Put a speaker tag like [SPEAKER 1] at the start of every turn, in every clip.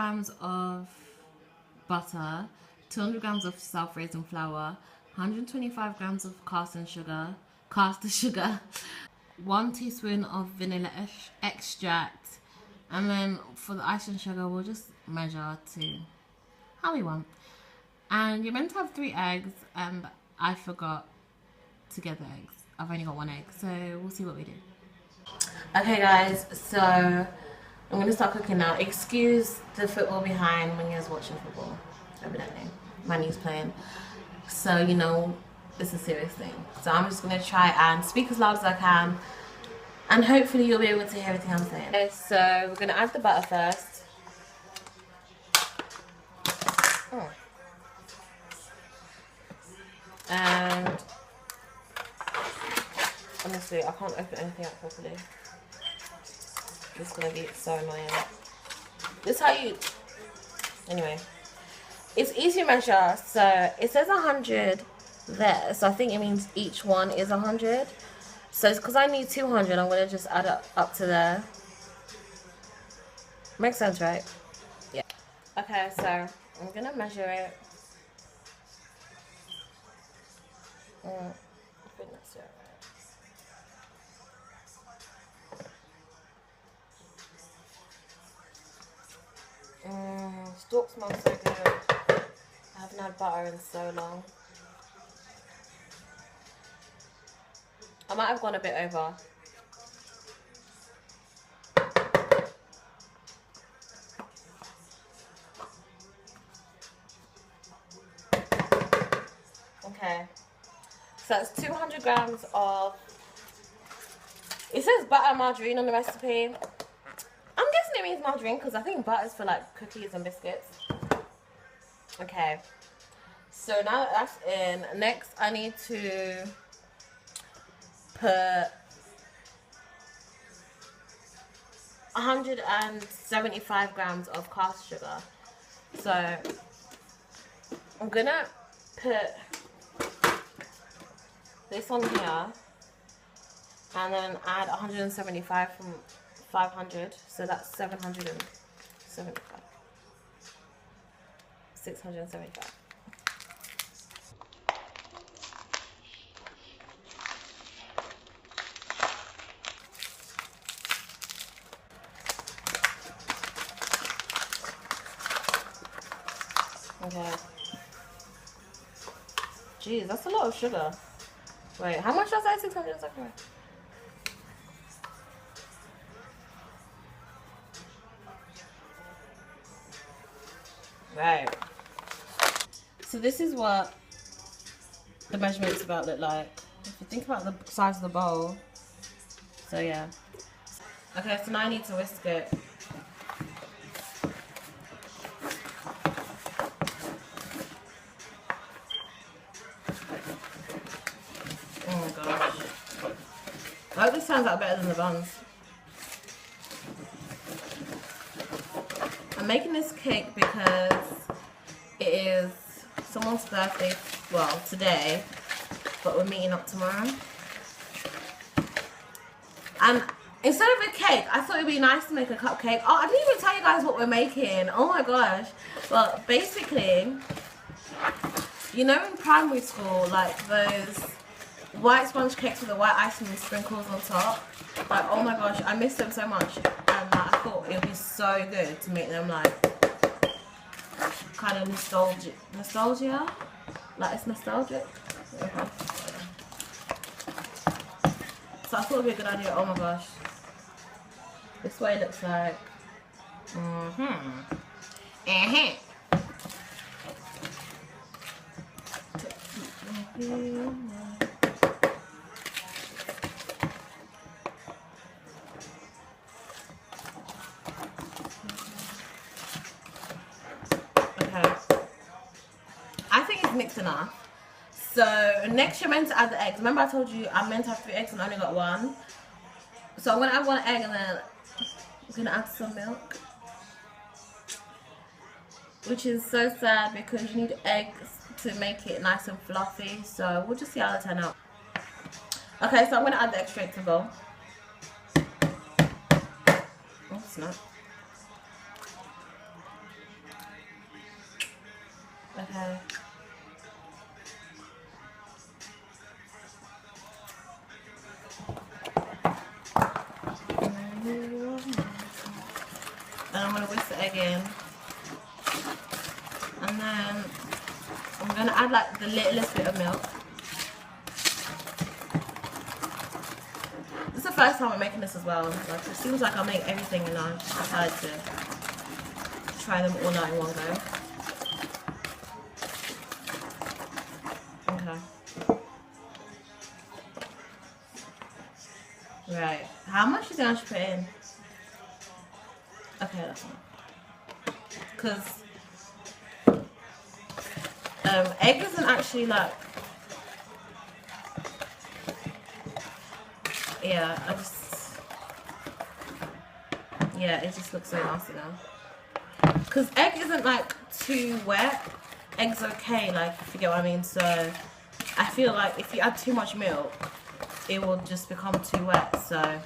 [SPEAKER 1] grams of butter, 200 grams of self-raising flour, 125 grams of caster sugar, 1 teaspoon of vanilla extract, and then for the icing sugar we'll just measure to how we want. And you're meant to have 3 eggs, and I forgot to get the eggs. I've only got 1 egg, so we'll see what we do. Okay guys, so I'm gonna start cooking now. Excuse the football behind when you're watching football, evidently. My niece playing. So, you know, it's a serious thing. So I'm just gonna try and speak as loud as I can, and hopefully you'll be able to hear everything I'm saying. Okay, so we're gonna add the butter first. Oh. And honestly, I can't open anything up properly. It's gonna be so annoying. This is how you... Anyway. It's easy to measure, so it says 100 there, so I think it means each one is 100. So it's because I need 200, I'm gonna just add it up to there. Makes sense, right? Yeah. Okay, so I'm gonna measure it. I think that's it, right? Stalk smells so good. I haven't had butter in so long. I might have gone a bit over. Okay. So that's 200 grams of... It says butter and margarine on the recipe. I'm guessing it means margarine because I think butter's for like cookies and biscuits. Okay. So now that that's in, next I need to put 175 grams of caster sugar. So I'm gonna put this on here and then add 175 from 500, so that's 775. 675. Okay. Jeez, that's a lot of sugar. Wait, how much was that? 675. Right. So this is what the measurements about look like. If you think about the size of the bowl. So yeah. Okay, so now I need to whisk it. Oh my gosh. I hope this turns out better than the buns. I'm making this cake because it is someone's birthday, well, today, but we're meeting up tomorrow. And instead of a cake, I thought it would be nice to make a cupcake. Oh, I didn't even tell you guys what we're making. Oh my gosh. Well, basically, you know in primary school, like those white sponge cakes with the white icing and sprinkles on top? Like, oh my gosh, I miss them so much. And I thought it would be so good to make them like kind of nostalgia. Like it's nostalgic. Okay. So I thought it would be a good idea. Oh my gosh. This is what it looks like. I think it's mixed enough. So next you're meant to add the eggs. Remember I told you I'm meant to have 3 eggs and I only got 1. So I'm going to add 1 egg and then I'm going to add some milk. Which is so sad because you need eggs to make it nice and fluffy. So we'll just see how they turn out. Okay, so I'm going to add the egg straight to the bowl. Oh snap. Okay. And I'm gonna whisk the egg in. And then I'm gonna add like the littlest bit of milk. This is the first time I'm making this as well. Like, it seems like I make everything and I just decide to try them all out in one go. Okay. Right. How much do you think I should put in? Okay, that's fine. Because egg isn't actually like, yeah, it just looks so nasty now. Because egg isn't like too wet. Egg's okay, like, if you get what I mean. So I feel like if you add too much milk, it will just become too wet. So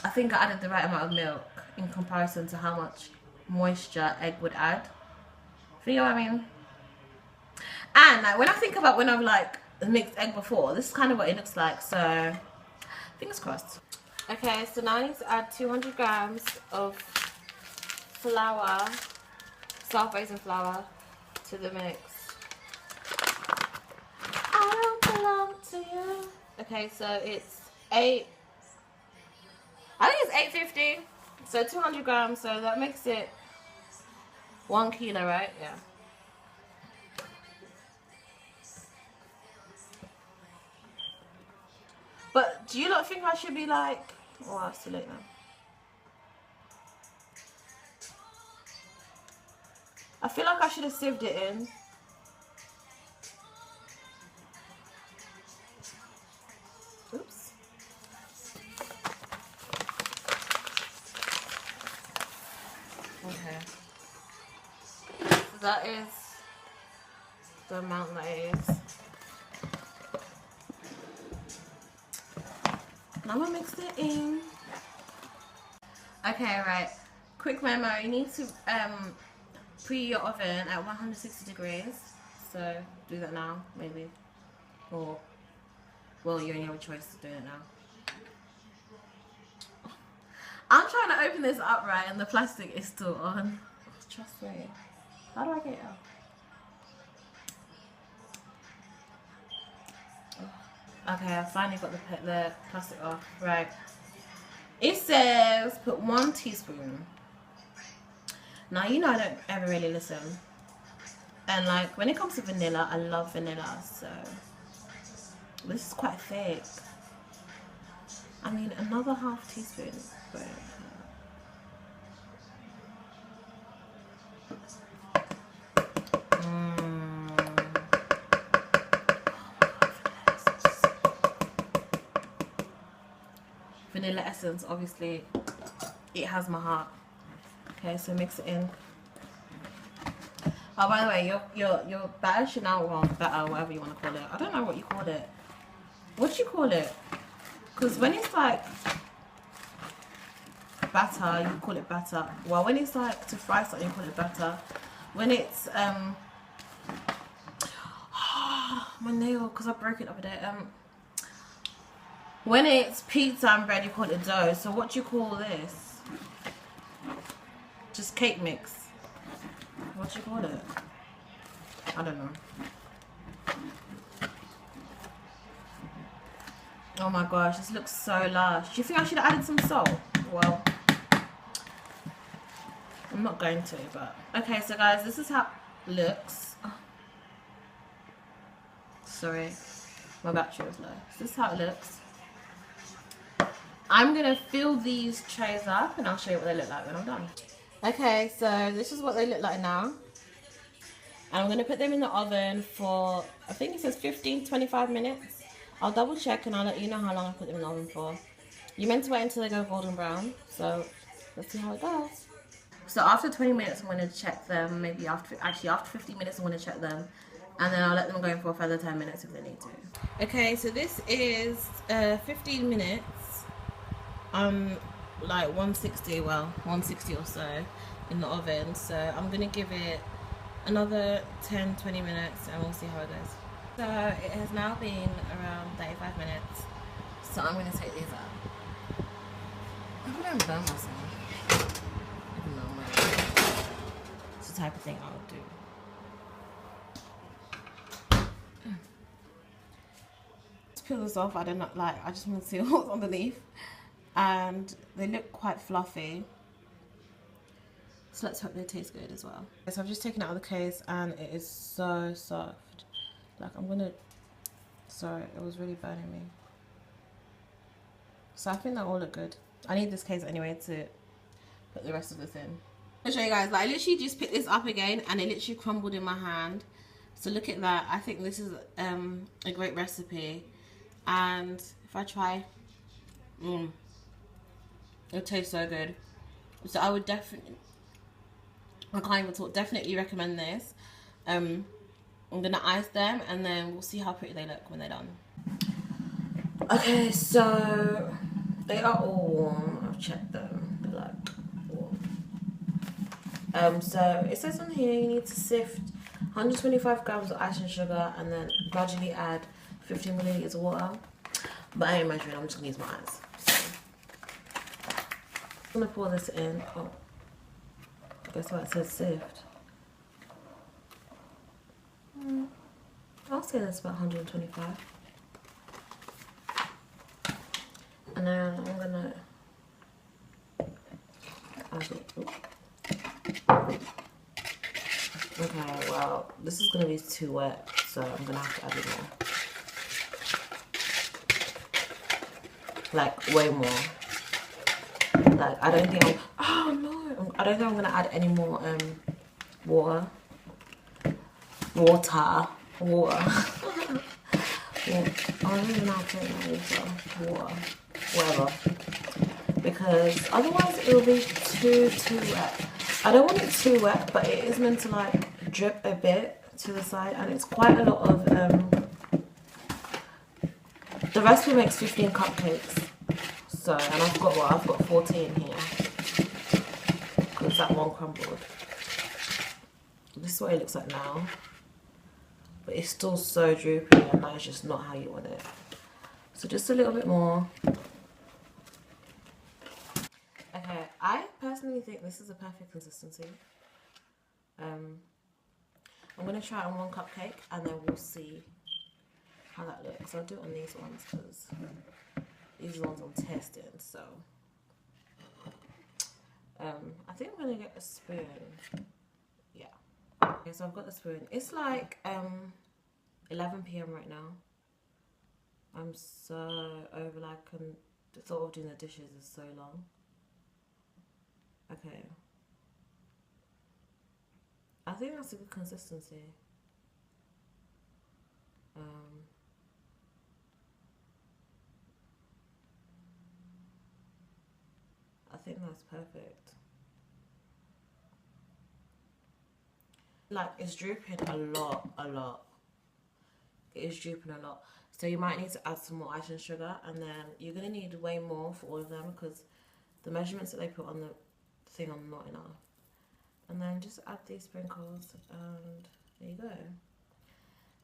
[SPEAKER 1] I think I added the right amount of milk in comparison to how much moisture egg would add. You know what I mean? And like when I think about when I've like mixed egg before, this is kind of what it looks like. So fingers crossed. Okay, so now I need to add 200 grams of flour, self-raising flour, to the mix. I don't belong to you. Okay, so it's I think it's 850. So 200 grams. So that makes it 1 kilo, right? Yeah. But do you not think I should be like, oh, it's too late now. I feel like I should have sieved it in. Oops. Okay. So that is the amount that it is. Now I'm gonna mix it in. Okay, right. Quick memo, you need to preheat your oven at 160 degrees. So do that now, maybe. Or, well, you only have a choice to do it now. I'm trying to open this up, right, and the plastic is still on. Trust me. How do I get it out? Okay, I finally got the plastic off. Right. It says put 1 teaspoon. Now, you know I don't ever really listen. And like, when it comes to vanilla, I love vanilla. So, this is quite thick. I mean, another ½ teaspoon. But, vanilla essence, obviously, it has my heart. Okay, so mix it in. Oh, by the way, your batter should now, well, batter, whatever you want to call it. I don't know what you call it. What do you call it? Because when it's like batter, you call it batter. Well, when it's like to fry something, you call it batter. When it's my nail, because I broke it the other day. When it's pizza and bread, you call it dough. So what do you call this? Just cake mix. What do you call it? I don't know. Oh my gosh, this looks so lush. Do you think I should have added some salt? Well, I'm not going to, but... Okay, so guys, this is how it looks. Oh. Sorry, my battery was low. So this is how it looks. I'm going to fill these trays up and I'll show you what they look like when I'm done. Okay, so this is what they look like now. And I'm going to put them in the oven for, I think it says 15-25 minutes. I'll double check and I'll let you know how long I put them in the oven for. You're meant to wait until they go golden brown. So let's see how it goes. So after 20 minutes, I'm going to check them. Maybe after 15 minutes, I'm going to check them. And then I'll let them go for a further 10 minutes if they need to. Okay, so this is 15 minutes. Like 160, well, 160 or so in the oven. So I'm gonna give it another 10-20 minutes and we'll see how it goes. So it has now been around 35 minutes, so I'm going to take these out. I hope I don't burn myself, even though it's the type of thing I would do. To peel this off, I don't know, like, I just want to see what's underneath, and they look quite fluffy. So let's hope they taste good as well. So I've just taken it out of the case and it is so soft. Like sorry, it was really burning me. So I think that all look good. I need this case anyway to put the rest of this in. I'll show you guys, like I literally just picked this up again and it literally crumbled in my hand. So look at that. I think this is a great recipe. And if I try, it tastes so good. So I would definitely, I can't even talk, definitely recommend this. I'm gonna ice them and then we'll see how pretty they look when they're done. Okay, so they are all warm. I've checked them. They're like warm. So it says on here you need to sift 125 grams of icing sugar and then gradually add 15 milliliters of water. But I ain't measuring, I'm just gonna use my eyes. So I'm gonna pour this in. Oh, guess what, it says sift. I'll say that's about 125. And then I'm gonna add it. Okay, well, this is gonna be too wet, so I'm gonna have to add it more. Like, way more. Like, I don't think I don't think I'm gonna add any more water. I don't even know how to say water. Whatever. Because otherwise it will be too wet. I don't want it too wet, but it is meant to like drip a bit to the side, and it's quite a lot of the recipe makes 15 cupcakes. So, and I've got 14 here. Because that one crumbled. This is what it looks like now. But it's still so droopy and that is just not how you want it. So just a little bit more. Okay, I personally think this is a perfect consistency. I'm going to try it on one cupcake and then we'll see how that looks. I'll do it on these ones because these are the ones I'm testing. So I think I'm going to get a spoon. Yeah. Okay, so I've got the spoon. It's like 11 PM right now. I'm so over, like, the thought of doing the dishes is so long. Okay. I think that's a good consistency. I think that's perfect. Like, it's drooping a lot. It is drooping a lot. So you might need to add some more icing sugar, and then you're going to need way more for all of them because the measurements that they put on the thing are not enough. And then just add these sprinkles, and there you go.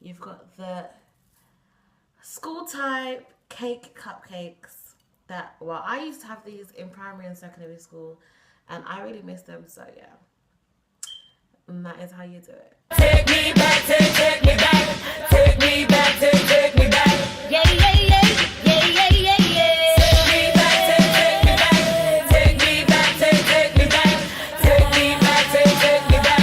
[SPEAKER 1] You've got the school type cake cupcakes that, well, I used to have these in primary and secondary school, and I really miss them, so yeah. And that is how you do it. Take me back, take me back, take me back, take me back. Yeah, yeah, yeah, yeah, yeah, yeah, yeah. Take me back, take me back, take me back, take me back, take me back, take me back.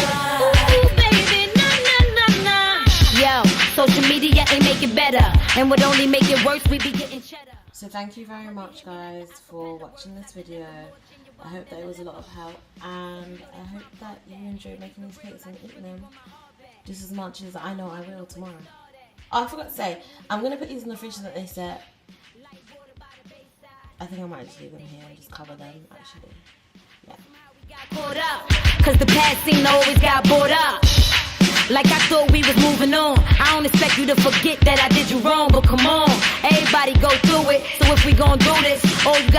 [SPEAKER 1] Ooh, baby, nah, nah, nah, nah. Yo, social media ain't make it better, and would only make it worse. We be getting cheddar. So thank you very much, guys, for watching this video. I hope that it was a lot of help, and I hope that you enjoyed making these cakes and eating them just as much as I know I will tomorrow. Oh, I forgot to say, I'm going to put these in the fridge so that they set. I think I might just leave them here and just cover them, actually. Yeah. Cause the past scene always got brought up. Like I thought we was moving on. I don't expect you to forget that I did you wrong, but come on, everybody go through it. So if we gon' do this, all you got